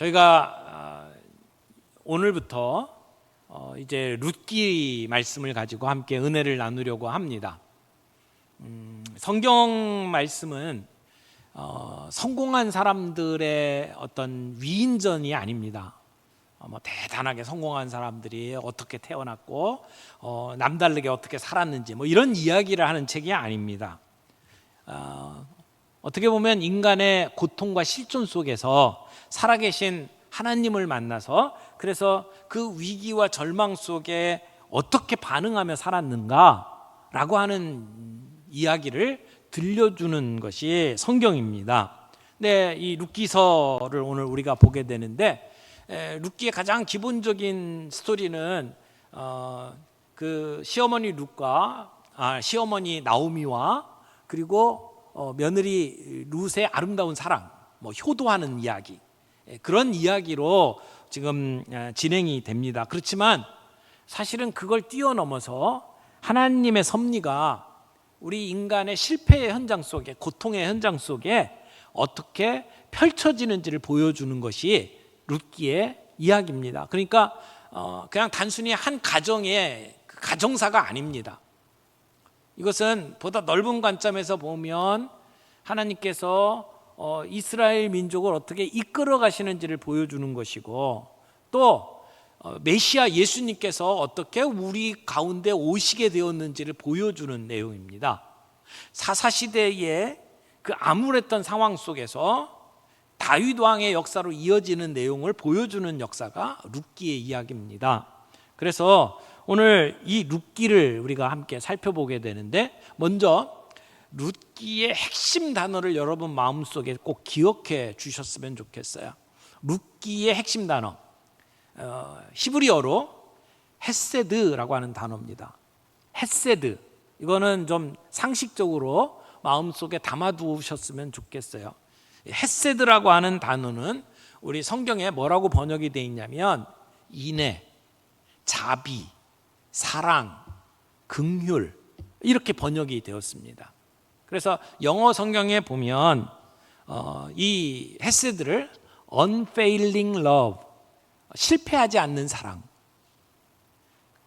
저희가 오늘부터 이제 룻기 말씀을 가지고 함께 은혜를 나누려고 합니다. 성경 말씀은 성공한 사람들의 어떤 위인전이 아닙니다. 대단하게 성공한 사람들이 어떻게 태어났고 남다르게 어떻게 살았는지 이런 이야기를 하는 책이 아닙니다. 어떻게 보면 인간의 고통과 실존 속에서 살아계신 하나님을 만나서 그래서 그 위기와 절망 속에 어떻게 반응하며 살았는가라고 하는 이야기를 들려주는 것이 성경입니다. 네, 이 룻기서를 오늘 우리가 보게 되는데 룻기의 가장 기본적인 스토리는 그 시어머니 시어머니 나오미와 그리고 며느리 룻의 아름다운 사랑, 효도하는 이야기, 그런 이야기로 지금 진행이 됩니다. 그렇지만 사실은 그걸 뛰어넘어서 하나님의 섭리가 우리 인간의 실패의 현장 속에, 고통의 현장 속에 어떻게 펼쳐지는지를 보여주는 것이 룻기의 이야기입니다. 그러니까 그냥 단순히 한 가정의 가정사가 아닙니다. 이것은 보다 넓은 관점에서 보면 하나님께서 이스라엘 민족을 어떻게 이끌어 가시는지를 보여주는 것이고, 또 메시아 예수님께서 어떻게 우리 가운데 오시게 되었는지를 보여주는 내용입니다. 사사시대의 그 암울했던 상황 속에서 다윗 왕의 역사로 이어지는 내용을 보여주는 역사가 룻기의 이야기입니다. 그래서 오늘 이 룻기를 우리가 함께 살펴보게 되는데, 먼저 룻기의 핵심 단어를 여러분 마음속에 꼭 기억해 주셨으면 좋겠어요. 룻기의 핵심 단어, 히브리어로 헤세드라고 하는 단어입니다. 헤세드, 이거는 좀 상식적으로 마음속에 담아두셨으면 좋겠어요. 헤세드라고 하는 단어는 우리 성경에 뭐라고 번역이 되어 있냐면 인애, 자비, 사랑, 긍휼, 이렇게 번역이 되었습니다. 그래서 영어 성경에 보면 이 헤세드를 unfailing love, 실패하지 않는 사랑,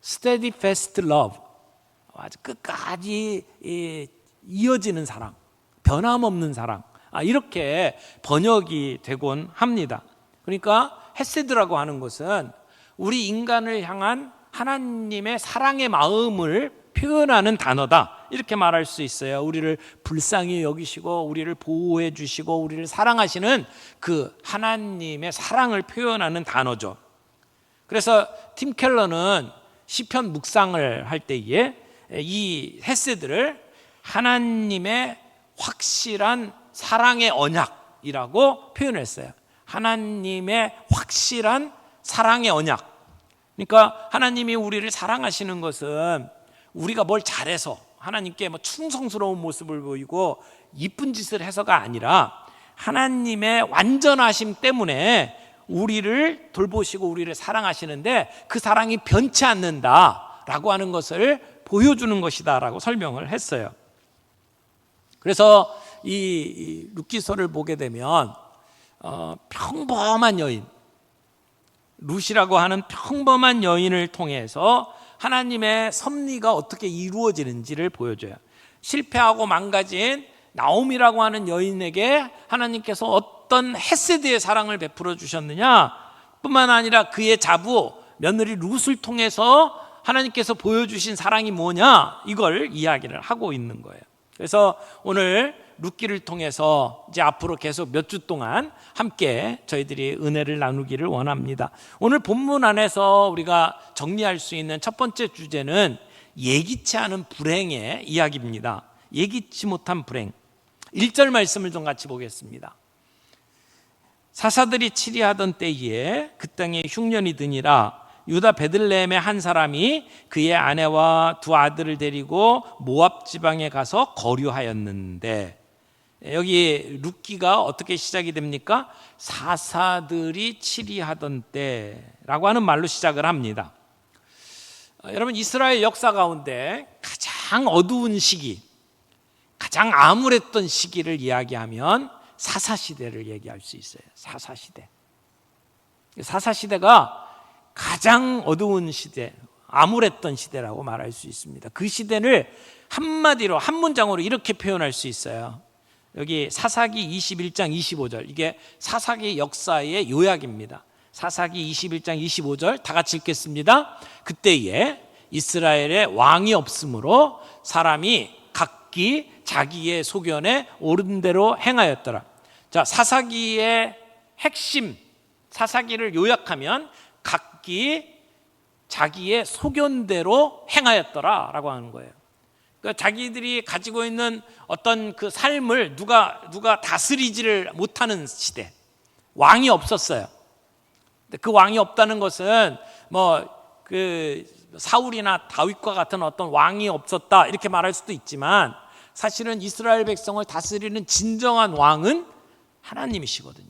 steadfast love, 아주 끝까지 이어지는 사랑, 변함없는 사랑, 이렇게 번역이 되곤 합니다. 그러니까 헤세드라고 하는 것은 우리 인간을 향한 하나님의 사랑의 마음을 표현하는 단어다, 이렇게 말할 수 있어요. 우리를 불쌍히 여기시고 우리를 보호해 주시고 우리를 사랑하시는 그 하나님의 사랑을 표현하는 단어죠. 그래서 팀 켈러는 시편 묵상을 할 때에 이 헤세드를 하나님의 확실한 사랑의 언약이라고 표현했어요. 하나님의 확실한 사랑의 언약. 그러니까 하나님이 우리를 사랑하시는 것은 우리가 뭘 잘해서 하나님께 충성스러운 모습을 보이고 이쁜 짓을 해서가 아니라 하나님의 완전하심 때문에 우리를 돌보시고 우리를 사랑하시는데 그 사랑이 변치 않는다라고 하는 것을 보여주는 것이다라고 설명을 했어요. 그래서 이 룻기서를 보게 되면 평범한 여인, 룻이라고 하는 평범한 여인을 통해서 하나님의 섭리가 어떻게 이루어지는지를 보여줘요. 실패하고 망가진 나오미라고 하는 여인에게 하나님께서 어떤 헤세드의 사랑을 베풀어 주셨느냐 뿐만 아니라 그의 자부 며느리 룻을 통해서 하나님께서 보여주신 사랑이 뭐냐, 이걸 이야기를 하고 있는 거예요. 그래서 오늘 룻기를 통해서 이제 앞으로 계속 몇 주 동안 함께 저희들이 은혜를 나누기를 원합니다. 오늘 본문 안에서 우리가 정리할 수 있는 첫 번째 주제는 예기치 않은 불행의 이야기입니다. 예기치 못한 불행. 1절 말씀을 좀 같이 보겠습니다. 사사들이 치리하던 때에 그 땅에 흉년이 드니라. 유다 베들레헴의 한 사람이 그의 아내와 두 아들을 데리고 모압 지방에 가서 거류하였는데, 여기 룻기가 어떻게 시작이 됩니까? 사사들이 치리하던 때라고 하는 말로 시작을 합니다. 여러분, 이스라엘 역사 가운데 가장 어두운 시기, 가장 암울했던 시기를 이야기하면 사사시대를 얘기할 수 있어요. 사사시대. 사사시대가 가장 어두운 시대, 암울했던 시대라고 말할 수 있습니다. 그 시대를 한마디로, 한 문장으로 이렇게 표현할 수 있어요. 여기 사사기 21장 25절, 이게 사사기 역사의 요약입니다. 사사기 21장 25절 다 같이 읽겠습니다. 그때에 이스라엘에 왕이 없으므로 사람이 각기 자기의 소견에 옳은 대로 행하였더라. 자, 사사기의 핵심, 사사기를 요약하면 각기 자기의 소견대로 행하였더라 라고 하는 거예요. 그러니까 자기들이 가지고 있는 어떤 그 삶을 누가 다스리지를 못하는 시대, 왕이 없었어요. 근데 그 왕이 없다는 것은 그 사울이나 다윗과 같은 어떤 왕이 없었다 이렇게 말할 수도 있지만, 사실은 이스라엘 백성을 다스리는 진정한 왕은 하나님이시거든요.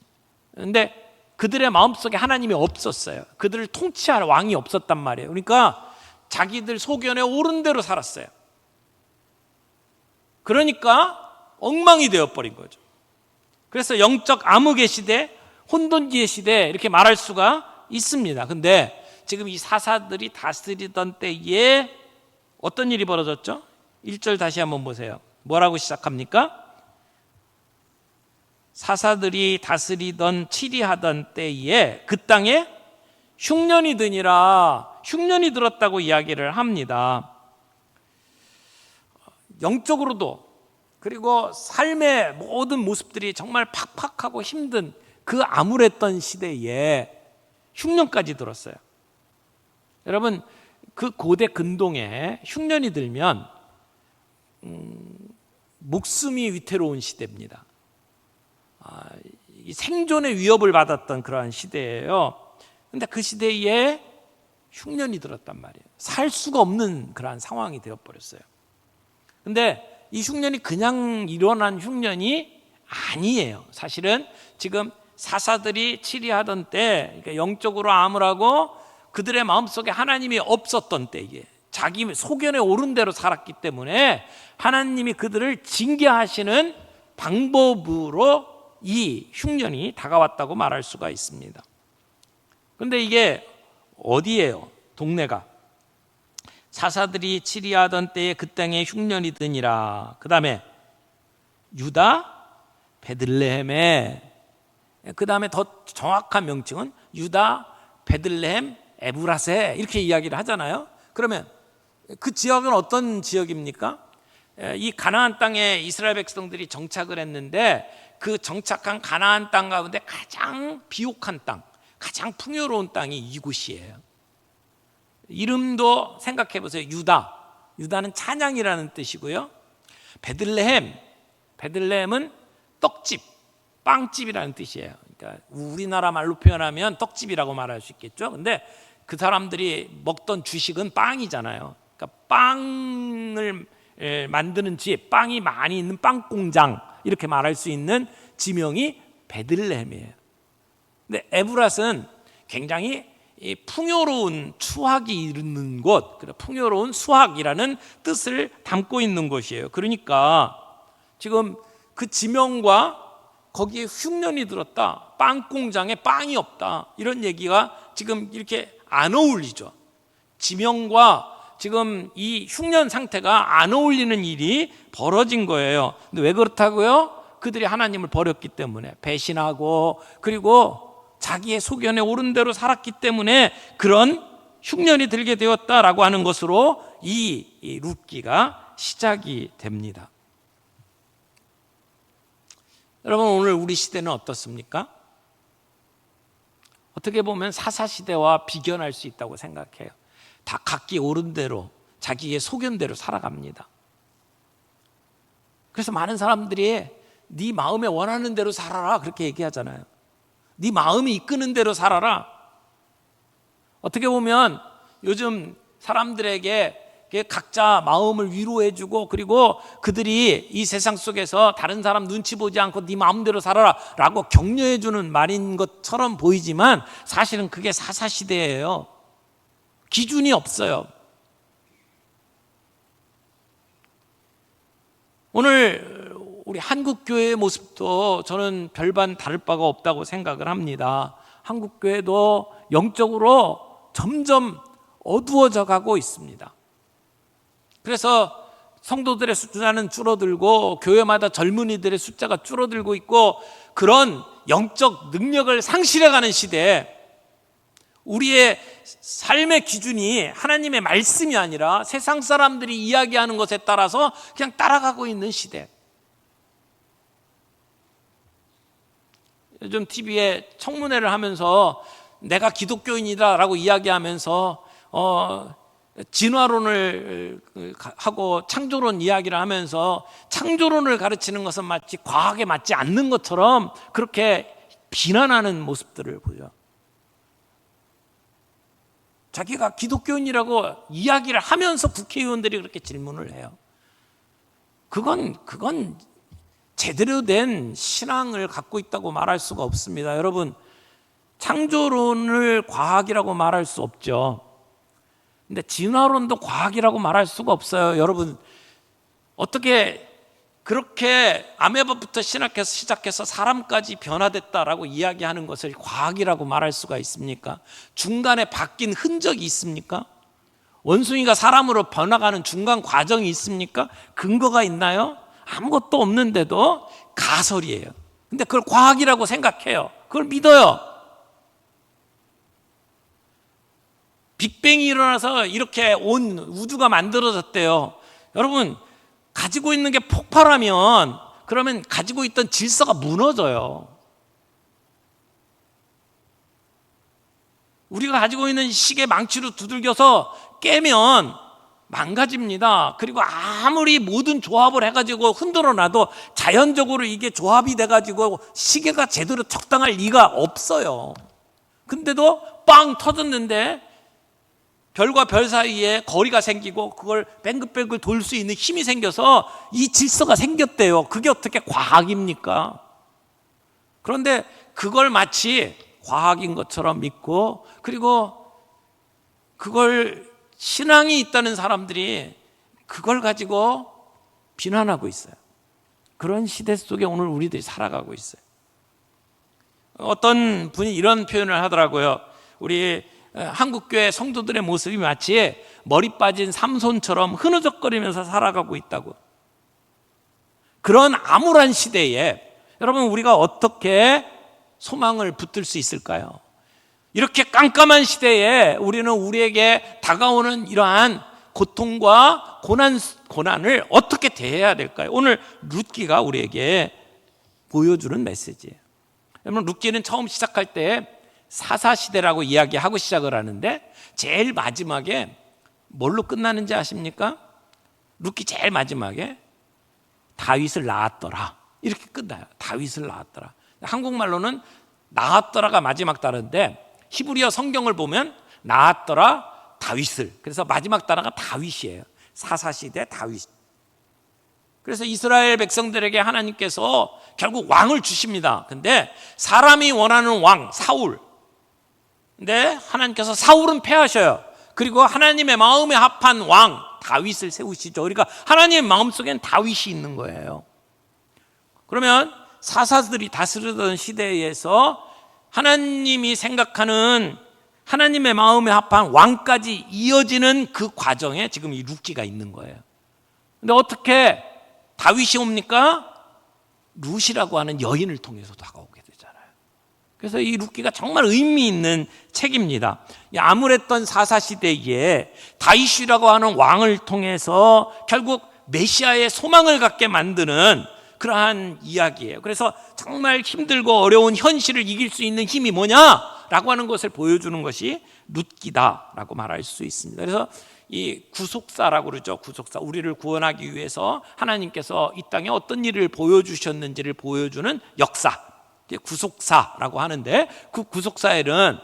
그런데 그들의 마음속에 하나님이 없었어요. 그들을 통치할 왕이 없었단 말이에요. 그러니까 자기들 소견에 옳은 대로 살았어요. 그러니까 엉망이 되어버린 거죠. 그래서 영적 암흑의 시대, 혼돈기의 시대 이렇게 말할 수가 있습니다. 근데 지금 이 사사들이 다스리던 때에 어떤 일이 벌어졌죠? 1절 다시 한번 보세요. 뭐라고 시작합니까? 사사들이 다스리던 치리하던 때에 그 땅에 흉년이 드니라, 흉년이 들었다고 이야기를 합니다. 영적으로도, 그리고 삶의 모든 모습들이 정말 팍팍하고 힘든 그 암울했던 시대에 흉년까지 들었어요. 여러분, 그 고대 근동에 흉년이 들면 목숨이 위태로운 시대입니다. 생존의 위협을 받았던 그러한 시대예요. 그런데 그 시대에 흉년이 들었단 말이에요. 살 수가 없는 그러한 상황이 되어버렸어요. 그런데 이 흉년이 그냥 일어난 흉년이 아니에요. 사실은 지금 사사들이 치리하던 때, 그러니까 영적으로 암울하고 그들의 마음속에 하나님이 없었던 때에 자기 소견에 옳은 대로 살았기 때문에 하나님이 그들을 징계하시는 방법으로 이 흉년이 다가왔다고 말할 수가 있습니다. 그런데 이게 어디예요? 동네가. 사사들이 치리하던 때에 그 땅에 흉년이 드니라. 그 다음에 유다 베들레헴에, 그 다음에 더 정확한 명칭은 유다 베들레헴 에브라세 이렇게 이야기를 하잖아요. 그러면 그 지역은 어떤 지역입니까? 이 가나안 땅에 이스라엘 백성들이 정착을 했는데 그 정착한 가나안 땅 가운데 가장 비옥한 땅, 가장 풍요로운 땅이 이곳이에요. 이름도 생각해 보세요. 유다는 찬양이라는 뜻이고요. 베들레헴은 떡집, 빵집이라는 뜻이에요. 그러니까 우리나라 말로 표현하면 떡집이라고 말할 수 있겠죠. 근데 그 사람들이 먹던 주식은 빵이잖아요. 그러니까 빵을 만드는 집, 빵이 많이 있는 빵 공장 이렇게 말할 수 있는 지명이 베들레헴이에요. 근데 에브랏은 굉장히 풍요로운 추악이 이르는 곳, 풍요로운 수확이라는 뜻을 담고 있는 곳이에요. 그러니까 지금 그 지명과 거기에 흉년이 들었다, 빵 공장에 빵이 없다, 이런 얘기가 지금 이렇게 안 어울리죠. 지명과 지금 이 흉년 상태가 안 어울리는 일이 벌어진 거예요. 근데 왜 그렇다고요? 그들이 하나님을 버렸기 때문에, 배신하고 그리고 자기의 소견에 옳은 대로 살았기 때문에 그런 흉년이 들게 되었다라고 하는 것으로 이 룻기가 시작이 됩니다. 여러분, 오늘 우리 시대는 어떻습니까? 어떻게 보면 사사시대와 비견할 수 있다고 생각해요. 다 각기 옳은 대로 자기의 소견대로 살아갑니다. 그래서 많은 사람들이 네 마음에 원하는 대로 살아라 그렇게 얘기하잖아요. 네 마음이 이끄는 대로 살아라. 어떻게 보면 요즘 사람들에게 각자 마음을 위로해주고, 그리고 그들이 이 세상 속에서 다른 사람 눈치 보지 않고 네 마음대로 살아라 라고 격려해주는 말인 것처럼 보이지만 사실은 그게 사사시대예요. 기준이 없어요. 오늘 우리 한국교회의 모습도 저는 별반 다를 바가 없다고 생각을 합니다. 한국교회도 영적으로 점점 어두워져 가고 있습니다. 그래서 성도들의 숫자는 줄어들고 교회마다 젊은이들의 숫자가 줄어들고 있고, 그런 영적 능력을 상실해가는 시대에 우리의 삶의 기준이 하나님의 말씀이 아니라 세상 사람들이 이야기하는 것에 따라서 그냥 따라가고 있는 시대. 요즘 TV에 청문회를 하면서 내가 기독교인이다라고 이야기하면서 진화론을 하고 창조론 이야기를 하면서 창조론을 가르치는 것은 마치 과학에 맞지 않는 것처럼 그렇게 비난하는 모습들을 보여. 자기가 기독교인이라고 이야기를 하면서 국회의원들이 그렇게 질문을 해요. 그건 제대로 된 신앙을 갖고 있다고 말할 수가 없습니다. 여러분, 창조론을 과학이라고 말할 수 없죠. 근데 진화론도 과학이라고 말할 수가 없어요. 여러분, 어떻게 그렇게 아메바부터 시작해서 사람까지 변화됐다라고 이야기하는 것을 과학이라고 말할 수가 있습니까? 중간에 바뀐 흔적이 있습니까? 원숭이가 사람으로 변화가는 중간 과정이 있습니까? 근거가 있나요? 아무것도 없는데도 가설이에요. 근데 그걸 과학이라고 생각해요. 그걸 믿어요. 빅뱅이 일어나서 이렇게 온 우주가 만들어졌대요. 여러분, 가지고 있는 게 폭발하면 그러면 가지고 있던 질서가 무너져요. 우리가 가지고 있는 시계 망치로 두들겨서 깨면 망가집니다. 그리고 아무리 모든 조합을 해가지고 흔들어 놔도 자연적으로 이게 조합이 돼가지고 시계가 제대로 적당할 리가 없어요. 근데도 빵 터졌는데 별과 별 사이에 거리가 생기고 그걸 뱅글뱅글 돌 수 있는 힘이 생겨서 이 질서가 생겼대요. 그게 어떻게 과학입니까? 그런데 그걸 마치 과학인 것처럼 믿고, 그리고 그걸 신앙이 있다는 사람들이 그걸 가지고 비난하고 있어요. 그런 시대 속에 오늘 우리들이 살아가고 있어요. 어떤 분이 이런 표현을 하더라고요. 우리 한국교회 성도들의 모습이 마치 머리 빠진 삼손처럼 흐느적거리면서 살아가고 있다고. 그런 암울한 시대에 여러분, 우리가 어떻게 소망을 붙들 수 있을까요? 이렇게 깜깜한 시대에 우리는 우리에게 다가오는 이러한 고통과 고난을 어떻게 대해야 될까요? 오늘 룻기가 우리에게 보여주는 메시지예요. 여러분, 룻기는 처음 시작할 때 사사시대라고 이야기하고 시작을 하는데 제일 마지막에 뭘로 끝나는지 아십니까? 룻기 제일 마지막에 다윗을 낳았더라 이렇게 끝나요. 다윗을 낳았더라. 한국말로는 낳았더라가 마지막 단어인데 히브리어 성경을 보면 낳았더라 다윗을, 그래서 마지막 단어가 다윗이에요. 사사시대 다윗. 그래서 이스라엘 백성들에게 하나님께서 결국 왕을 주십니다. 근데 사람이 원하는 왕 사울, 근데 하나님께서 사울은 패하셔요. 그리고 하나님의 마음에 합한 왕 다윗을 세우시죠. 그러니까 하나님의 마음속엔 다윗이 있는 거예요. 그러면 사사들이 다스리던 시대에서 하나님이 생각하는 하나님의 마음에 합한 왕까지 이어지는 그 과정에 지금 이 룻기가 있는 거예요. 근데 어떻게 다윗이 옵니까? 룻이라고 하는 여인을 통해서 다가오게 되잖아요. 그래서 이 룻기가 정말 의미 있는 책입니다. 암울했던 사사시대에 다윗이라고 하는 왕을 통해서 결국 메시아의 소망을 갖게 만드는 그러한 이야기예요. 그래서 정말 힘들고 어려운 현실을 이길 수 있는 힘이 뭐냐라고 하는 것을 보여주는 것이 룻기다라고 말할 수 있습니다. 그래서 이 구속사라고 그러죠. 구속사, 우리를 구원하기 위해서 하나님께서 이 땅에 어떤 일을 보여주셨는지를 보여주는 역사, 구속사라고 하는데, 그 구속사에는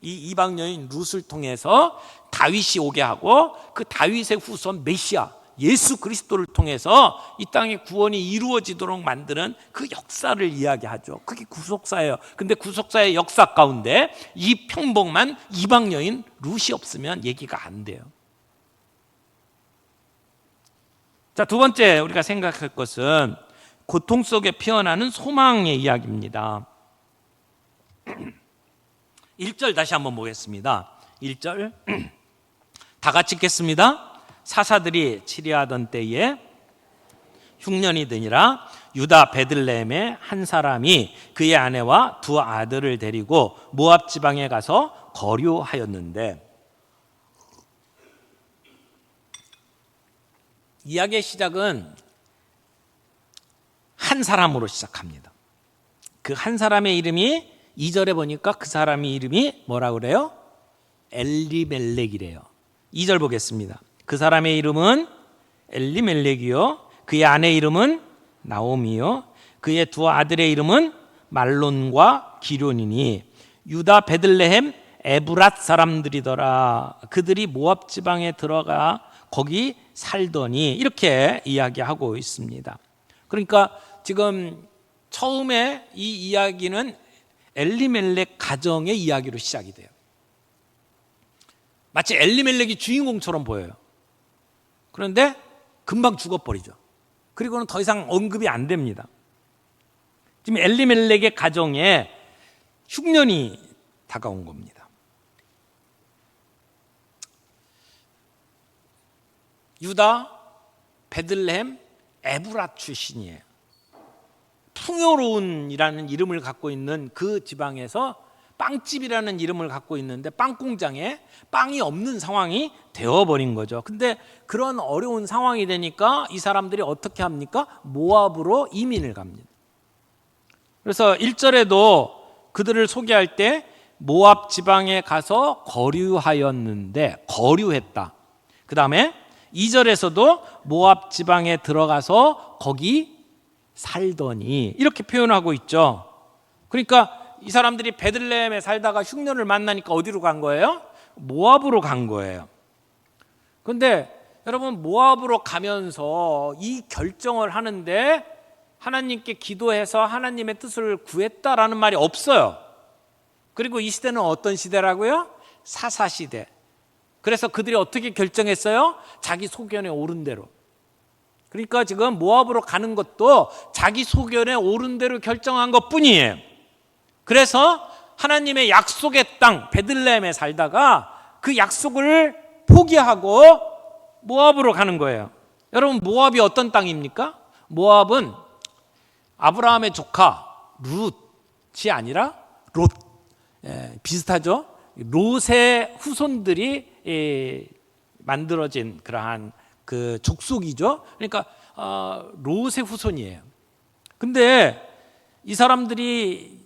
이 이방 여인 룻을 통해서 다윗이 오게 하고 그 다윗의 후손 메시아 예수 그리스도를 통해서 이 땅의 구원이 이루어지도록 만드는 그 역사를 이야기하죠. 그게 구속사예요. 근데 구속사의 역사 가운데 이 평범한 이방 여인 룻이 없으면 얘기가 안 돼요. 자, 두 번째 우리가 생각할 것은 고통 속에 피어나는 소망의 이야기입니다. 1절 다시 한번 보겠습니다. 1절 다 같이 읽겠습니다. 사사들이 치리하던 때에 흉년이 드니라 유다 베들레헴의 한 사람이 그의 아내와 두 아들을 데리고 모압 지방에 가서 거류하였는데, 이야기의 시작은 한 사람으로 시작합니다. 그 한 사람의 이름이 2절에 보니까 그 사람의 이름이 뭐라고 그래요? 엘리멜렉이래요. 2절 보겠습니다. 그 사람의 이름은 엘리멜렉이요, 그의 아내 이름은 나오미요, 그의 두 아들의 이름은 말론과 기련이니 유다 베들레헴 에브랏 사람들이더라. 그들이 모압 지방에 들어가 거기 살더니, 이렇게 이야기하고 있습니다. 그러니까 지금 처음에 이 이야기는 엘리멜렉 가정의 이야기로 시작이 돼요. 마치 엘리멜렉이 주인공처럼 보여요. 그런데 금방 죽어버리죠. 그리고는 더 이상 언급이 안 됩니다. 지금 엘리멜렉의 가정에 흉년이 다가온 겁니다. 유다 베들레헴 에브랏 출신이에요. 풍요로운이라는 이름을 갖고 있는 그 지방에서 빵집이라는 이름을 갖고 있는데 빵 공장에 빵이 없는 상황이 되어버린 거죠. 근데 그런 어려운 상황이 되니까 이 사람들이 어떻게 합니까? 모압으로 이민을 갑니다. 그래서 1절에도 그들을 소개할 때 모압 지방에 가서 거류하였는데, 거류했다. 그 다음에 2절에서도 모압 지방에 들어가서 거기 살더니, 이렇게 표현하고 있죠. 그러니까 이 사람들이 베들레헴에 살다가 흉년을 만나니까 어디로 간 거예요? 모압으로 간 거예요. 그런데 여러분, 모압으로 가면서 이 결정을 하는데 하나님께 기도해서 하나님의 뜻을 구했다라는 말이 없어요. 그리고 이 시대는 어떤 시대라고요? 사사시대. 그래서 그들이 어떻게 결정했어요? 자기 소견에 오른 대로. 그러니까 지금 모압으로 가는 것도 자기 소견에 오른 대로 결정한 것뿐이에요. 그래서 하나님의 약속의 땅 베들레헴에 살다가 그 약속을 포기하고 모압으로 가는 거예요. 여러분, 모압이 어떤 땅입니까? 모압은 아브라함의 조카 룻이 아니라 롯, 비슷하죠? 롯의 후손들이 만들어진 그러한 그 족속이죠. 그러니까 롯의 후손이에요. 근데 이 사람들이,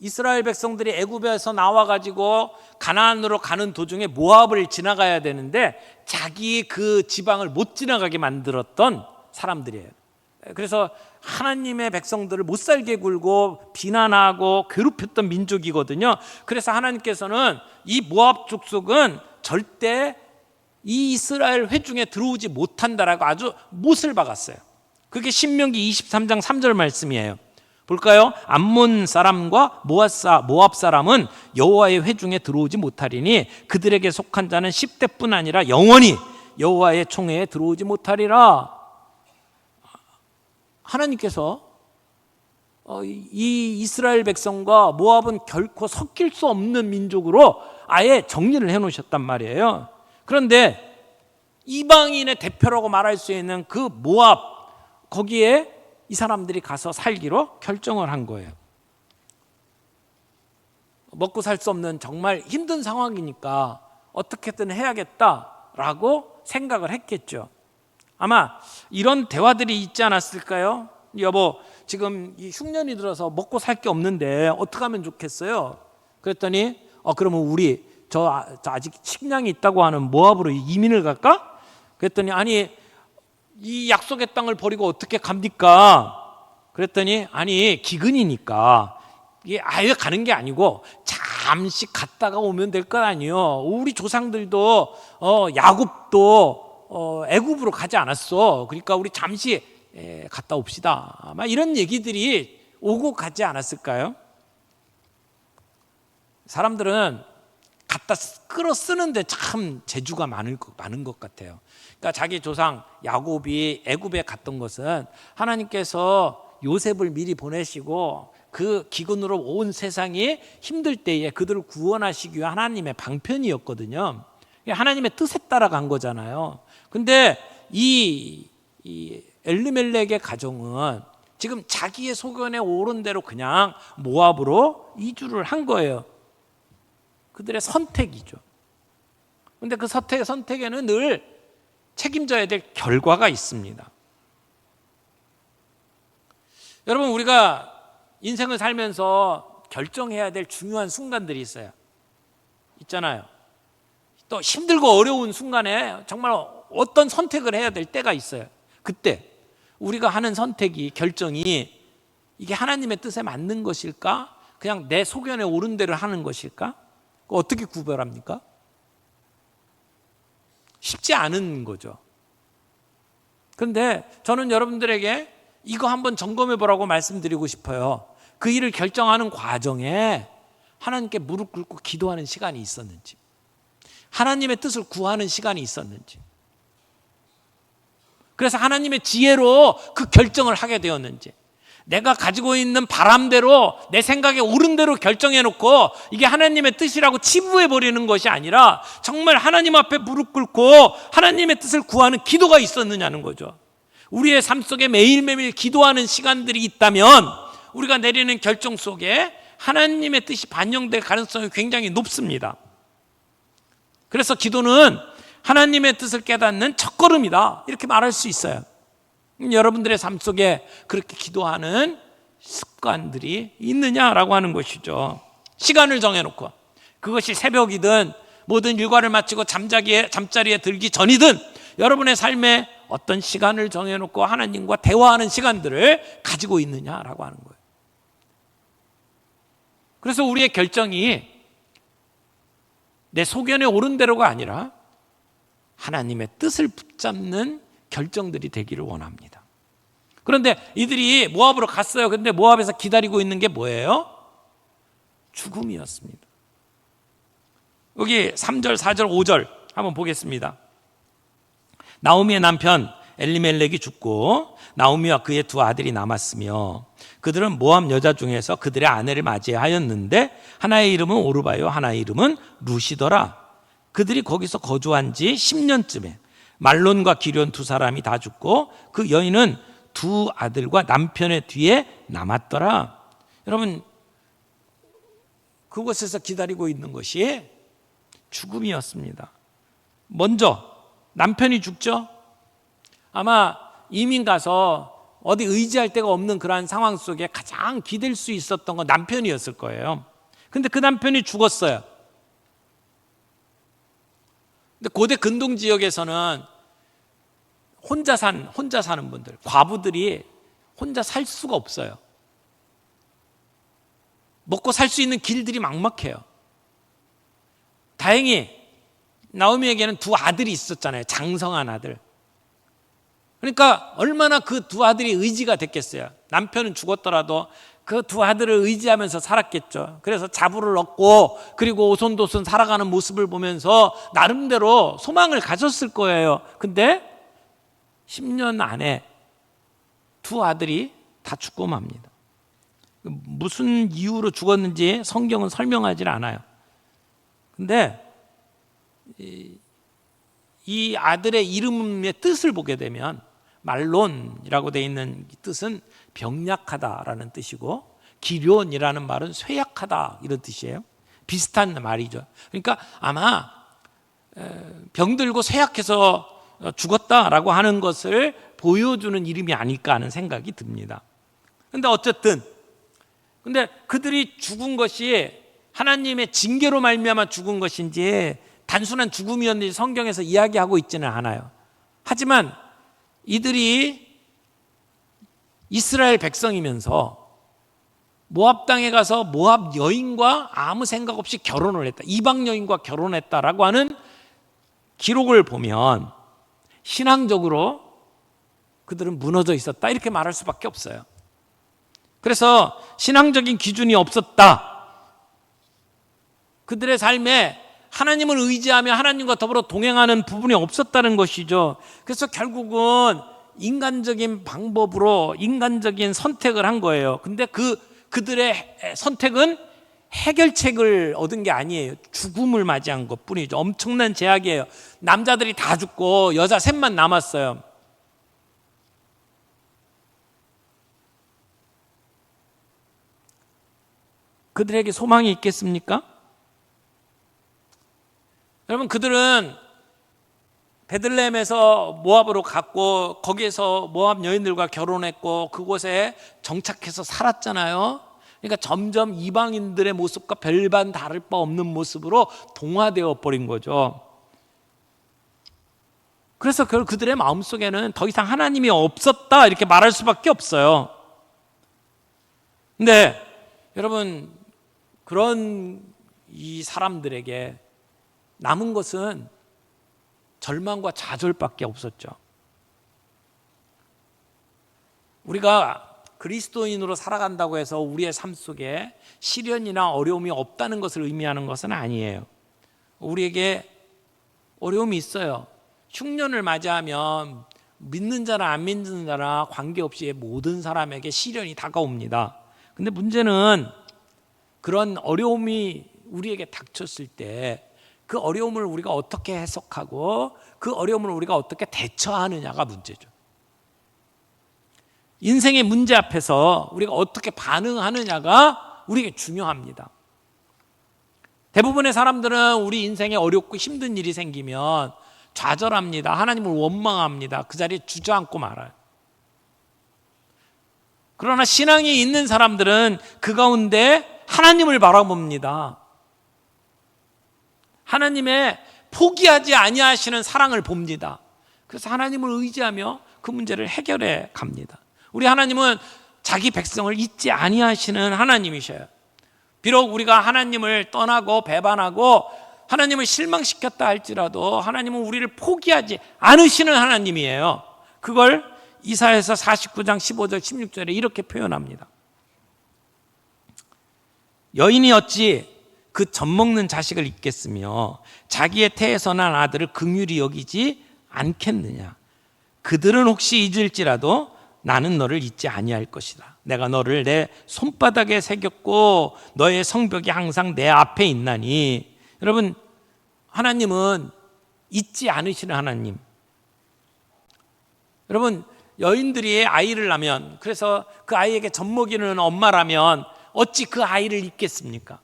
이스라엘 백성들이 애굽에서 나와가지고 가나안으로 가는 도중에 모압을 지나가야 되는데 자기 그 지방을 못 지나가게 만들었던 사람들이에요. 그래서 하나님의 백성들을 못 살게 굴고 비난하고 괴롭혔던 민족이거든요. 그래서 하나님께서는 이 모압 족속은 절대 이 이스라엘 회중에 들어오지 못한다라고 아주 못을 박았어요. 그게 신명기 23장 3절 말씀이에요. 볼까요? 암몬 사람과 모압 사람은 여호와의 회중에 들어오지 못하리니 그들에게 속한 자는 10대뿐 아니라 영원히 여호와의 총회에 들어오지 못하리라. 하나님께서 이 이스라엘 백성과 모압은 결코 섞일 수 없는 민족으로 아예 정리를 해놓으셨단 말이에요. 그런데 이방인의 대표라고 말할 수 있는 그 모압, 거기에 이 사람들이 가서 살기로 결정을 한 거예요. 먹고 살 수 없는 정말 힘든 상황이니까 어떻게든 해야겠다라고 생각을 했겠죠. 아마 이런 대화들이 있지 않았을까요? 여보, 지금 이 흉년이 들어서 먹고 살 게 없는데 어떻게 하면 좋겠어요? 그랬더니 그러면 우리 저 아직 식량이 있다고 하는 모압으로 이민을 갈까? 그랬더니 아니, 이 약속의 땅을 버리고 어떻게 갑니까? 그랬더니 아니, 기근이니까 이게 아예 가는 게 아니고 잠시 갔다가 오면 될 거 아니에요. 우리 조상들도 야곱도 애굽으로 가지 않았어. 그러니까 우리 잠시 갔다 옵시다. 아마 이런 얘기들이 오고 가지 않았을까요? 사람들은 갖다 끌어 쓰는데 참 재주가 많은 것 같아요. 그러니까 자기 조상 야곱이 애굽에 갔던 것은 하나님께서 요셉을 미리 보내시고 그 기근으로 온 세상이 힘들 때에 그들을 구원하시기 위한 하나님의 방편이었거든요. 하나님의 뜻에 따라 간 거잖아요. 근데 이 엘리멜렉의 가정은 지금 자기의 소견에 오른 대로 그냥 모압으로 이주를 한 거예요. 그들의 선택이죠. 근데 그 선택에는 늘 책임져야 될 결과가 있습니다. 여러분, 우리가 인생을 살면서 결정해야 될 중요한 순간들이 있잖아요. 또 힘들고 어려운 순간에 정말 어떤 선택을 해야 될 때가 있어요. 그때 우리가 하는 선택이, 결정이 이게 하나님의 뜻에 맞는 것일까? 그냥 내 소견에 오른 대로 하는 것일까? 어떻게 구별합니까? 쉽지 않은 거죠. 그런데 저는 여러분들에게 이거 한번 점검해 보라고 말씀드리고 싶어요. 그 일을 결정하는 과정에 하나님께 무릎 꿇고 기도하는 시간이 있었는지, 하나님의 뜻을 구하는 시간이 있었는지, 그래서 하나님의 지혜로 그 결정을 하게 되었는지, 내가 가지고 있는 바람대로 내 생각에 옳은 대로 결정해 놓고 이게 하나님의 뜻이라고 치부해 버리는 것이 아니라 정말 하나님 앞에 무릎 꿇고 하나님의 뜻을 구하는 기도가 있었느냐는 거죠. 우리의 삶 속에 매일매일 기도하는 시간들이 있다면 우리가 내리는 결정 속에 하나님의 뜻이 반영될 가능성이 굉장히 높습니다. 그래서 기도는 하나님의 뜻을 깨닫는 첫걸음이다, 이렇게 말할 수 있어요. 여러분들의 삶 속에 그렇게 기도하는 습관들이 있느냐라고 하는 것이죠. 시간을 정해놓고, 그것이 새벽이든 모든 일과를 마치고 잠자리에 들기 전이든 여러분의 삶에 어떤 시간을 정해놓고 하나님과 대화하는 시간들을 가지고 있느냐라고 하는 거예요. 그래서 우리의 결정이 내 소견에 옳은 대로가 아니라 하나님의 뜻을 붙잡는 결정들이 되기를 원합니다. 그런데 이들이 모압으로 갔어요. 그런데 모압에서 기다리고 있는 게 뭐예요? 죽음이었습니다. 여기 3절, 4절, 5절 한번 보겠습니다. 나오미의 남편 엘리멜렉이 죽고 나오미와 그의 두 아들이 남았으며 그들은 모압 여자 중에서 그들의 아내를 맞이하였는데 하나의 이름은 오르바요 하나의 이름은 루시더라. 그들이 거기서 거주한 지 10년쯤에 말론과 기럨 두 사람이 다 죽고 그 여인은 두 아들과 남편의 뒤에 남았더라. 여러분, 그곳에서 기다리고 있는 것이 죽음이었습니다. 먼저 남편이 죽죠. 아마 이민 가서 어디 의지할 데가 없는 그러한 상황 속에 가장 기댈 수 있었던 건 남편이었을 거예요. 근데 그 남편이 죽었어요. 근데 고대 근동 지역에서는 혼자 사는 분들, 과부들이 혼자 살 수가 없어요. 먹고 살 수 있는 길들이 막막해요. 다행히 나오미에게는 두 아들이 있었잖아요. 장성한 아들. 그러니까 얼마나 그 두 아들이 의지가 됐겠어요. 남편은 죽었더라도 그 두 아들을 의지하면서 살았겠죠. 그래서 자부를 얻고 그리고 오손도손 살아가는 모습을 보면서 나름대로 소망을 가졌을 거예요. 근데 10년 안에 두 아들이 다 죽고 맙니다. 무슨 이유로 죽었는지 성경은 설명하지 않아요. 근데 이 아들의 이름의 뜻을 보게 되면 말론이라고 되어 있는 뜻은 병약하다라는 뜻이고 기럨이라는 말은 쇠약하다 이런 뜻이에요. 비슷한 말이죠. 그러니까 아마 병들고 쇠약해서 죽었다라고 하는 것을 보여주는 이름이 아닐까 하는 생각이 듭니다. 그런데 어쨌든 근데 그들이 죽은 것이 하나님의 징계로 말미암아 죽은 것인지 단순한 죽음이었는지 성경에서 이야기하고 있지는 않아요. 하지만 이들이 이스라엘 백성이면서 모압 땅에 가서 모압 여인과 아무 생각 없이 결혼을 했다, 이방 여인과 결혼했다라고 하는 기록을 보면 신앙적으로 그들은 무너져 있었다 이렇게 말할 수밖에 없어요. 그래서 신앙적인 기준이 없었다. 그들의 삶에 하나님을 의지하며 하나님과 더불어 동행하는 부분이 없었다는 것이죠. 그래서 결국은 인간적인 방법으로 인간적인 선택을 한 거예요. 근데 그 그들의 선택은 해결책을 얻은 게 아니에요. 죽음을 맞이한 것뿐이죠. 엄청난 제약이에요. 남자들이 다 죽고 여자 셋만 남았어요. 그들에게 소망이 있겠습니까? 여러분, 그들은 베들레헴에서 모압으로 갔고 거기에서 모압 여인들과 결혼했고 그곳에 정착해서 살았잖아요. 그러니까 점점 이방인들의 모습과 별반 다를 바 없는 모습으로 동화되어 버린 거죠. 그래서 그들의 마음속에는 더 이상 하나님이 없었다 이렇게 말할 수밖에 없어요. 근데 여러분, 그런 이 사람들에게 남은 것은 절망과 좌절밖에 없었죠. 우리가 그리스도인으로 살아간다고 해서 우리의 삶 속에 시련이나 어려움이 없다는 것을 의미하는 것은 아니에요. 우리에게 어려움이 있어요. 흉년을 맞이하면 믿는 자나 안 믿는 자나 관계없이 모든 사람에게 시련이 다가옵니다. 근데 문제는 그런 어려움이 우리에게 닥쳤을 때 그 어려움을 우리가 어떻게 해석하고 그 어려움을 우리가 어떻게 대처하느냐가 문제죠. 인생의 문제 앞에서 우리가 어떻게 반응하느냐가 우리에게 중요합니다. 대부분의 사람들은 우리 인생에 어렵고 힘든 일이 생기면 좌절합니다. 하나님을 원망합니다. 그 자리에 주저앉고 말아요. 그러나 신앙이 있는 사람들은 그 가운데 하나님을 바라봅니다. 하나님의 포기하지 아니하시는 사랑을 봅니다. 그래서 하나님을 의지하며 그 문제를 해결해 갑니다. 우리 하나님은 자기 백성을 잊지 아니하시는 하나님이셔요. 비록 우리가 하나님을 떠나고 배반하고 하나님을 실망시켰다 할지라도 하나님은 우리를 포기하지 않으시는 하나님이에요. 그걸 이사야서 49장 15절 16절에 이렇게 표현합니다. 여인이 어찌 그 젖먹는 자식을 잊겠으며 자기의 태에서 난 아들을 긍휼히 여기지 않겠느냐. 그들은 혹시 잊을지라도 나는 너를 잊지 아니할 것이다. 내가 너를 내 손바닥에 새겼고 너의 성벽이 항상 내 앞에 있나니. 여러분, 하나님은 잊지 않으시는 하나님. 여러분, 여인들이 아이를 낳으면, 그래서 그 아이에게 젖먹이는 엄마라면 어찌 그 아이를 잊겠습니까?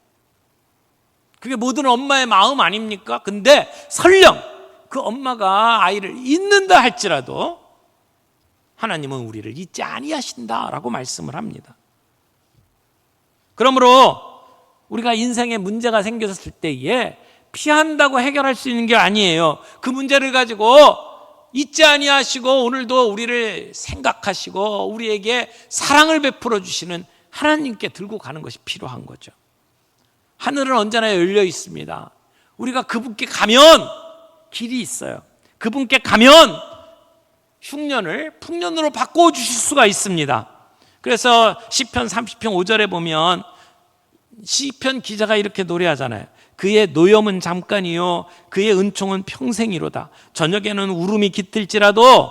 그게 모든 엄마의 마음 아닙니까? 근데 설령 그 엄마가 아이를 잊는다 할지라도 하나님은 우리를 잊지 아니하신다라고 말씀을 합니다. 그러므로 우리가 인생에 문제가 생겼을 때에 피한다고 해결할 수 있는 게 아니에요. 그 문제를 가지고 잊지 아니하시고 오늘도 우리를 생각하시고 우리에게 사랑을 베풀어 주시는 하나님께 들고 가는 것이 필요한 거죠. 하늘은 언제나 열려 있습니다. 우리가 그분께 가면 길이 있어요. 그분께 가면 흉년을 풍년으로 바꿔 주실 수가 있습니다. 그래서 시편 30편 5절에 보면 시편 기자가 이렇게 노래하잖아요. 그의 노염은 잠깐이요 그의 은총은 평생이로다. 저녁에는 울음이 깃들지라도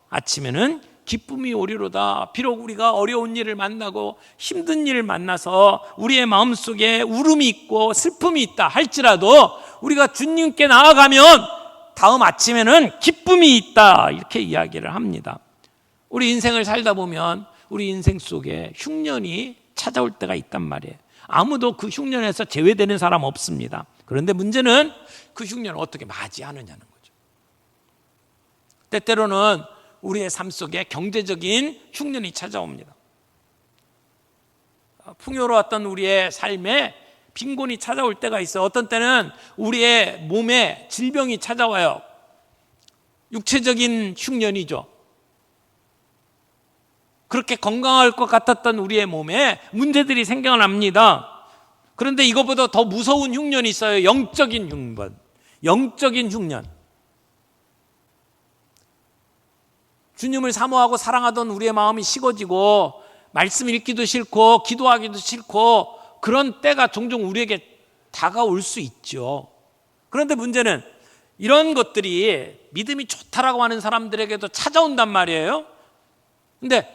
아침에는 기쁨이 오리로다. 비록 우리가 어려운 일을 만나고 힘든 일을 만나서 우리의 마음속에 울음이 있고 슬픔이 있다 할지라도 우리가 주님께 나아가면 다음 아침에는 기쁨이 있다 이렇게 이야기를 합니다. 우리 인생을 살다 보면 우리 인생 속에 흉년이 찾아올 때가 있단 말이에요. 아무도 그 흉년에서 제외되는 사람 없습니다. 그런데 문제는 그 흉년을 어떻게 맞이하느냐는 거죠. 때때로는 우리의 삶 속에 경제적인 흉년이 찾아옵니다. 풍요로웠던 우리의 삶에 빈곤이 찾아올 때가 있어요. 어떤 때는 우리의 몸에 질병이 찾아와요. 육체적인 흉년이죠. 그렇게 건강할 것 같았던 우리의 몸에 문제들이 생겨납니다. 그런데 이것보다 더 무서운 흉년이 있어요. 영적인 흉년. 영적인 흉년. 주님을 사모하고 사랑하던 우리의 마음이 식어지고 말씀 읽기도 싫고 기도하기도 싫고 그런 때가 종종 우리에게 다가올 수 있죠. 그런데 문제는 이런 것들이 믿음이 좋다라고 하는 사람들에게도 찾아온단 말이에요. 근데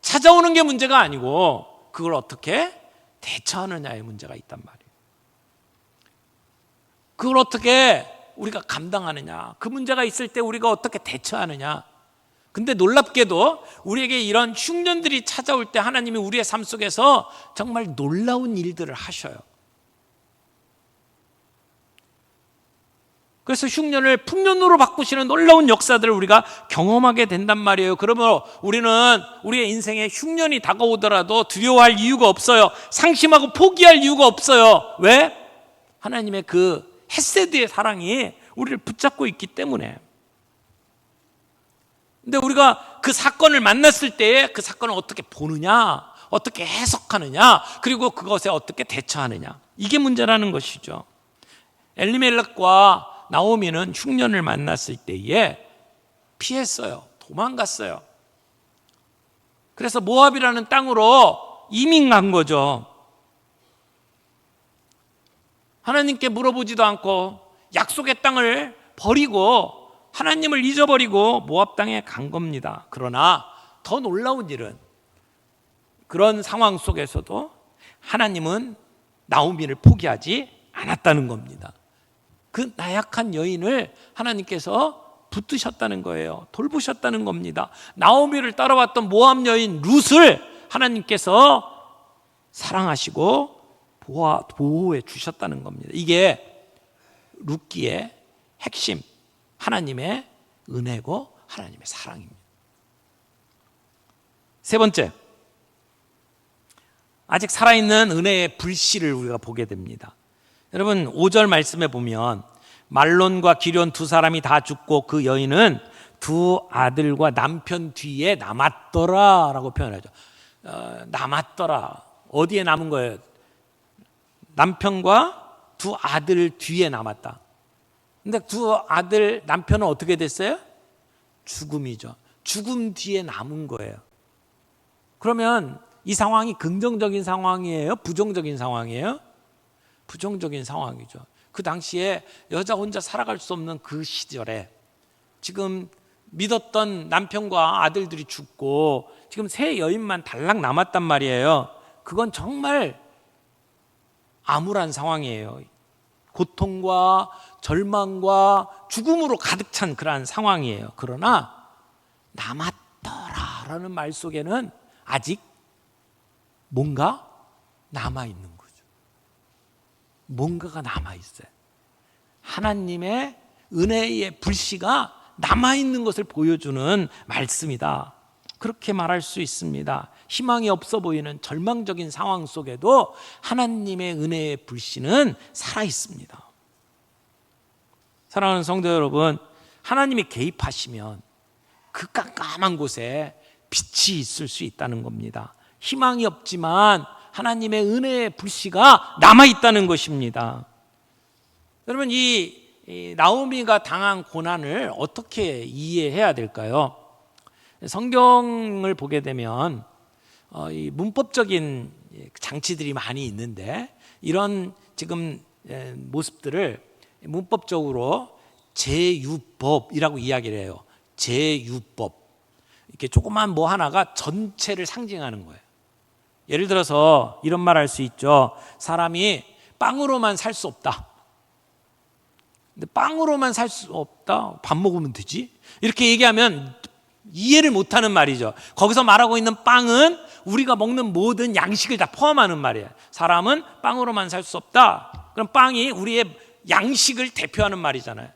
찾아오는 게 문제가 아니고 그걸 어떻게 대처하느냐의 문제가 있단 말이에요. 그걸 어떻게 우리가 감당하느냐, 그 문제가 있을 때 우리가 어떻게 대처하느냐. 근데 놀랍게도 우리에게 이런 흉년들이 찾아올 때 하나님이 우리의 삶 속에서 정말 놀라운 일들을 하셔요. 그래서 흉년을 풍년으로 바꾸시는 놀라운 역사들을 우리가 경험하게 된단 말이에요. 그러므로 우리는 우리의 인생에 흉년이 다가오더라도 두려워할 이유가 없어요. 상심하고 포기할 이유가 없어요. 왜? 하나님의 그 헤세드의 사랑이 우리를 붙잡고 있기 때문에. 근데 우리가 그 사건을 만났을 때에 그 사건을 어떻게 보느냐, 어떻게 해석하느냐, 그리고 그것에 어떻게 대처하느냐, 이게 문제라는 것이죠. 엘리멜렉과 나오미는 흉년을 만났을 때에 피했어요. 도망갔어요. 그래서 모압이라는 땅으로 이민 간 거죠. 하나님께 물어보지도 않고 약속의 땅을 버리고 하나님을 잊어버리고 모압 땅에 간 겁니다. 그러나 더 놀라운 일은 그런 상황 속에서도 하나님은 나오미를 포기하지 않았다는 겁니다. 그 나약한 여인을 하나님께서 붙드셨다는 거예요. 돌보셨다는 겁니다. 나오미를 따라왔던 모압 여인 룻을 하나님께서 사랑하시고 보호해 주셨다는 겁니다. 이게 룻기의 핵심, 하나님의 은혜고 하나님의 사랑입니다. 세 번째, 아직 살아있는 은혜의 불씨를 우리가 보게 됩니다. 여러분 5절 말씀에 보면 말론과 기럨 두 사람이 다 죽고 그 여인은 두 아들과 남편 뒤에 남았더라 라고 표현하죠. 남았더라. 어디에 남은 거예요? 남편과 두 아들 뒤에 남았다. 근데 두 아들 남편은 어떻게 됐어요? 죽음이죠. 죽음 뒤에 남은 거예요. 그러면 이 상황이 긍정적인 상황이에요? 부정적인 상황이에요? 부정적인 상황이죠. 그 당시에 여자 혼자 살아갈 수 없는 그 시절에 지금 믿었던 남편과 아들들이 죽고 지금 세 여인만 달랑 남았단 말이에요. 그건 정말 암울한 상황이에요. 고통과 절망과 죽음으로 가득 찬 그러한 상황이에요. 그러나 남았더라라는 말 속에는 아직 뭔가 남아있는 거죠. 뭔가가 남아있어요. 하나님의 은혜의 불씨가 남아있는 것을 보여주는 말씀이다. 그렇게 말할 수 있습니다. 희망이 없어 보이는 절망적인 상황 속에도 하나님의 은혜의 불씨는 살아있습니다. 사랑하는 성도 여러분, 하나님이 개입하시면 그 깜깜한 곳에 빛이 있을 수 있다는 겁니다. 희망이 없지만 하나님의 은혜의 불씨가 남아있다는 것입니다. 여러분, 이 나오미가 당한 고난을 어떻게 이해해야 될까요? 성경을 보게 되면 이 문법적인 장치들이 많이 있는데 이런 지금 모습들을 문법적으로 제유법이라고 이야기를 해요. 제유법. 이렇게 조그만 뭐 하나가 전체를 상징하는 거예요. 예를 들어서 이런 말 할 수 있죠. 사람이 빵으로만 살 수 없다. 근데 빵으로만 살 수 없다? 밥 먹으면 되지? 이렇게 얘기하면 이해를 못하는 말이죠. 거기서 말하고 있는 빵은 우리가 먹는 모든 양식을 다 포함하는 말이에요. 사람은 빵으로만 살 수 없다. 그럼 빵이 우리의 양식을 대표하는 말이잖아요.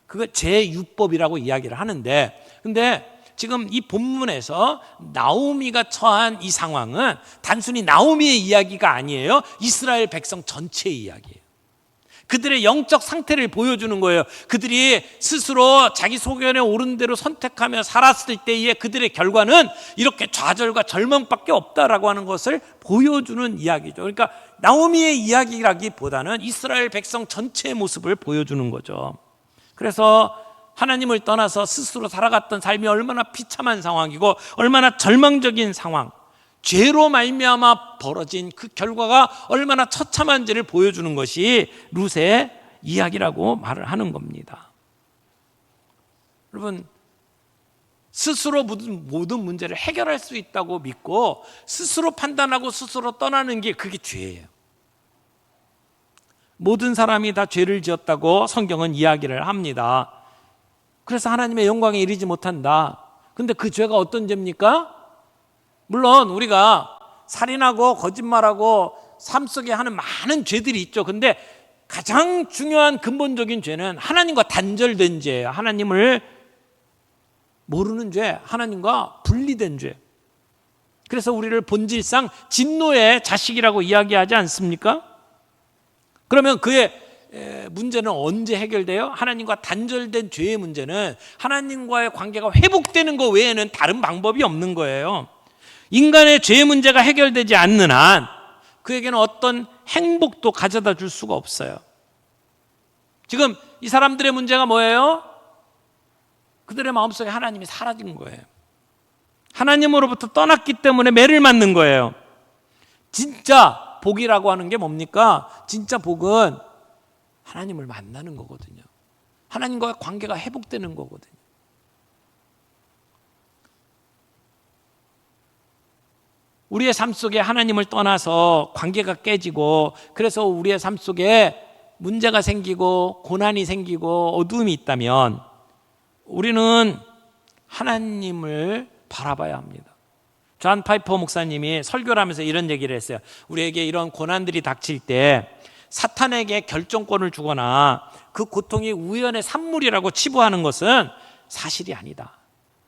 그거 제유법이라고 이야기를 하는데, 근데 지금 이 본문에서 나오미가 처한 이 상황은 단순히 나오미의 이야기가 아니에요. 이스라엘 백성 전체의 이야기예요. 그들의 영적 상태를 보여주는 거예요. 그들이 스스로 자기 소견에 오른 대로 선택하며 살았을 때의 그들의 결과는 이렇게 좌절과 절망밖에 없다라고 하는 것을 보여주는 이야기죠. 그러니까 나오미의 이야기라기보다는 이스라엘 백성 전체의 모습을 보여주는 거죠. 그래서 하나님을 떠나서 스스로 살아갔던 삶이 얼마나 비참한 상황이고 얼마나 절망적인 상황, 죄로 말미암아 벌어진 그 결과가 얼마나 처참한지를 보여주는 것이 룻의 이야기라고 말을 하는 겁니다. 여러분, 스스로 모든 문제를 해결할 수 있다고 믿고 스스로 판단하고 스스로 떠나는 게 그게 죄예요. 모든 사람이 다 죄를 지었다고 성경은 이야기를 합니다. 그래서 하나님의 영광에 이르지 못한다. 근데 그 죄가 어떤 죄입니까? 물론 우리가 살인하고 거짓말하고 삶 속에 하는 많은 죄들이 있죠. 근데 가장 중요한 근본적인 죄는 하나님과 단절된 죄예요. 하나님을 모르는 죄, 하나님과 분리된 죄. 그래서 우리를 본질상 진노의 자식이라고 이야기하지 않습니까? 그러면 그의 문제는 언제 해결돼요? 하나님과 단절된 죄의 문제는 하나님과의 관계가 회복되는 것 외에는 다른 방법이 없는 거예요. 인간의 죄의 문제가 해결되지 않는 한 그에게는 어떤 행복도 가져다 줄 수가 없어요. 지금 이 사람들의 문제가 뭐예요? 그들의 마음속에 하나님이 사라진 거예요. 하나님으로부터 떠났기 때문에 매를 맞는 거예요. 진짜 복이라고 하는 게 뭡니까? 진짜 복은 하나님을 만나는 거거든요. 하나님과의 관계가 회복되는 거거든요. 우리의 삶 속에 하나님을 떠나서 관계가 깨지고 그래서 우리의 삶 속에 문제가 생기고 고난이 생기고 어두움이 있다면 우리는 하나님을 바라봐야 합니다. 존 파이퍼 목사님이 설교를 하면서 이런 얘기를 했어요. 우리에게 이런 고난들이 닥칠 때 사탄에게 결정권을 주거나 그 고통이 우연의 산물이라고 치부하는 것은 사실이 아니다.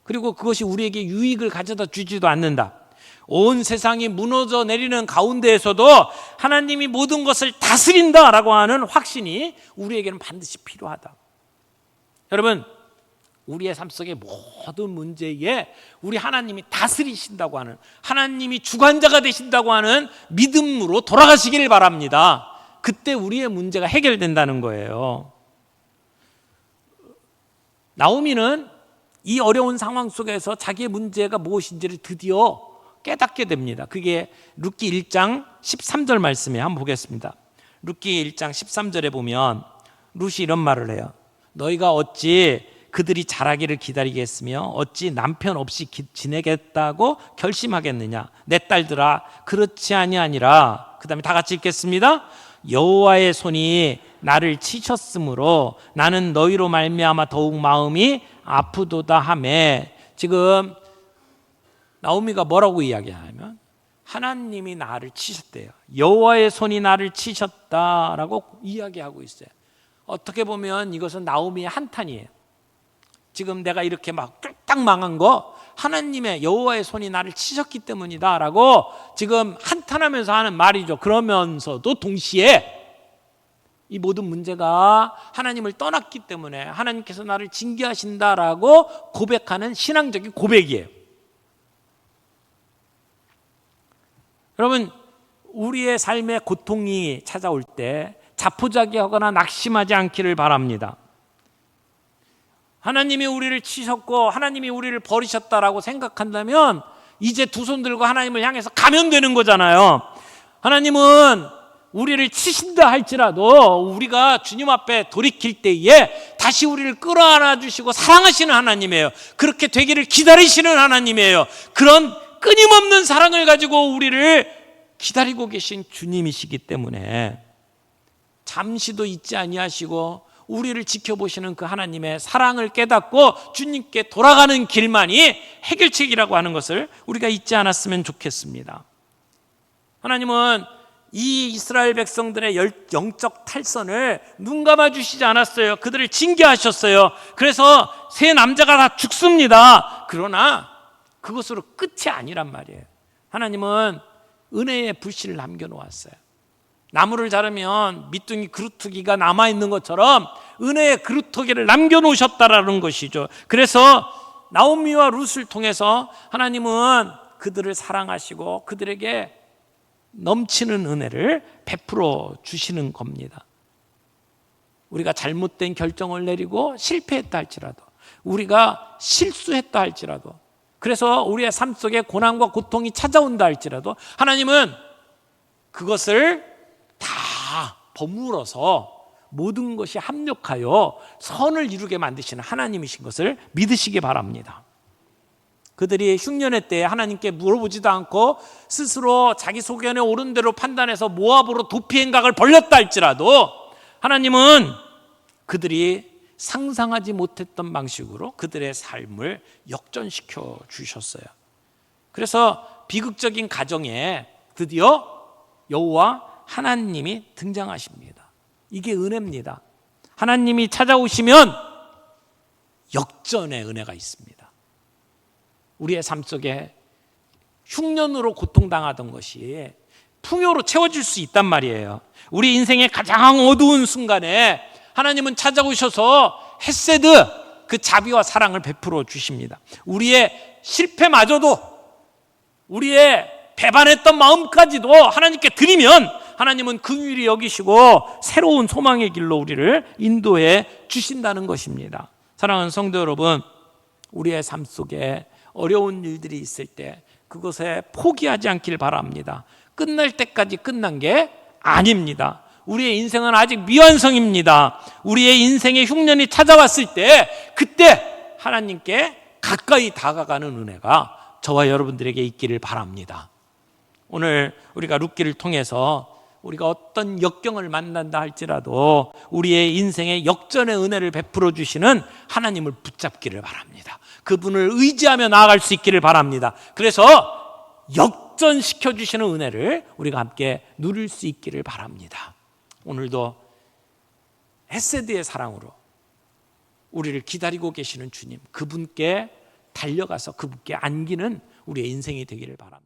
그리고 그것이 우리에게 유익을 가져다 주지도 않는다. 온 세상이 무너져 내리는 가운데에서도 하나님이 모든 것을 다스린다라고 하는 확신이 우리에게는 반드시 필요하다. 여러분, 우리의 삶 속의 모든 문제에 우리 하나님이 다스리신다고 하는, 하나님이 주관자가 되신다고 하는 믿음으로 돌아가시기를 바랍니다. 그때 우리의 문제가 해결된다는 거예요. 나오미는 이 어려운 상황 속에서 자기의 문제가 무엇인지를 드디어 깨닫게 됩니다. 그게 룻기 1장 13절 말씀에 한번 보겠습니다. 룻기 1장 13절에 보면 룻이 이런 말을 해요. 너희가 어찌 그들이 자라기를 기다리겠으며 어찌 남편 없이 지내겠다고 결심하겠느냐. 내 딸들아 그렇지 아니하니라. 그 다음에 다 같이 읽겠습니다. 여호와의 손이 나를 치셨으므로 나는 너희로 말미암아 더욱 마음이 아프도다 하매. 지금 나오미가 뭐라고 이야기하냐면 하나님이 나를 치셨대요. 여호와의 손이 나를 치셨다라고 이야기하고 있어요. 어떻게 보면 이것은 나오미의 한탄이에요. 지금 내가 이렇게 막 쫄딱 망한 거 하나님의 여호와의 손이 나를 치셨기 때문이다라고 지금 한탄하면서 하는 말이죠. 그러면서도 동시에 이 모든 문제가 하나님을 떠났기 때문에 하나님께서 나를 징계하신다라고 고백하는 신앙적인 고백이에요. 여러분, 우리의 삶에 고통이 찾아올 때 자포자기하거나 낙심하지 않기를 바랍니다. 하나님이 우리를 치셨고 하나님이 우리를 버리셨다라고 생각한다면 이제 두 손 들고 하나님을 향해서 가면 되는 거잖아요. 하나님은 우리를 치신다 할지라도 우리가 주님 앞에 돌이킬 때에 다시 우리를 끌어안아 주시고 사랑하시는 하나님이에요. 그렇게 되기를 기다리시는 하나님이에요. 그런 끊임없는 사랑을 가지고 우리를 기다리고 계신 주님이시기 때문에 잠시도 잊지 아니하시고 우리를 지켜보시는 그 하나님의 사랑을 깨닫고 주님께 돌아가는 길만이 해결책이라고 하는 것을 우리가 잊지 않았으면 좋겠습니다. 하나님은 이 이스라엘 백성들의 영적 탈선을 눈 감아 주시지 않았어요. 그들을 징계하셨어요. 그래서 세 남자가 다 죽습니다. 그러나 그것으로 끝이 아니란 말이에요. 하나님은 은혜의 불씨를 남겨놓았어요. 나무를 자르면 밑둥이 그루터기가 남아있는 것처럼 은혜의 그루터기를 남겨놓으셨다라는 것이죠. 그래서 나오미와 룻을 통해서 하나님은 그들을 사랑하시고 그들에게 넘치는 은혜를 베풀어 주시는 겁니다. 우리가 잘못된 결정을 내리고 실패했다 할지라도, 우리가 실수했다 할지라도, 그래서 우리의 삶 속에 고난과 고통이 찾아온다 할지라도 하나님은 그것을 다 버무러서 모든 것이 합력하여 선을 이루게 만드시는 하나님이신 것을 믿으시기 바랍니다. 그들이 흉년의 때에 하나님께 물어보지도 않고 스스로 자기 소견에 옳은 대로 판단해서 모압으로 도피 행각을 벌였다 할지라도 하나님은 그들이 상상하지 못했던 방식으로 그들의 삶을 역전시켜 주셨어요. 그래서 비극적인 가정에 드디어 여호와 하나님이 등장하십니다. 이게 은혜입니다. 하나님이 찾아오시면 역전의 은혜가 있습니다. 우리의 삶 속에 흉년으로 고통당하던 것이 풍요로 채워질 수 있단 말이에요. 우리 인생의 가장 어두운 순간에 하나님은 찾아오셔서 헤세드, 그 자비와 사랑을 베풀어 주십니다. 우리의 실패마저도, 우리의 배반했던 마음까지도 하나님께 드리면 하나님은 긍휼히 여기시고 새로운 소망의 길로 우리를 인도해 주신다는 것입니다. 사랑하는 성도 여러분, 우리의 삶 속에 어려운 일들이 있을 때 그것에 포기하지 않길 바랍니다. 끝날 때까지 끝난 게 아닙니다. 우리의 인생은 아직 미완성입니다. 우리의 인생의 흉년이 찾아왔을 때 그때 하나님께 가까이 다가가는 은혜가 저와 여러분들에게 있기를 바랍니다. 오늘 우리가 룻기를 통해서 우리가 어떤 역경을 만난다 할지라도 우리의 인생에 역전의 은혜를 베풀어 주시는 하나님을 붙잡기를 바랍니다. 그분을 의지하며 나아갈 수 있기를 바랍니다. 그래서 역전시켜 주시는 은혜를 우리가 함께 누릴 수 있기를 바랍니다. 오늘도 헤세드의 사랑으로 우리를 기다리고 계시는 주님, 그분께 달려가서 그분께 안기는 우리의 인생이 되기를 바랍니다.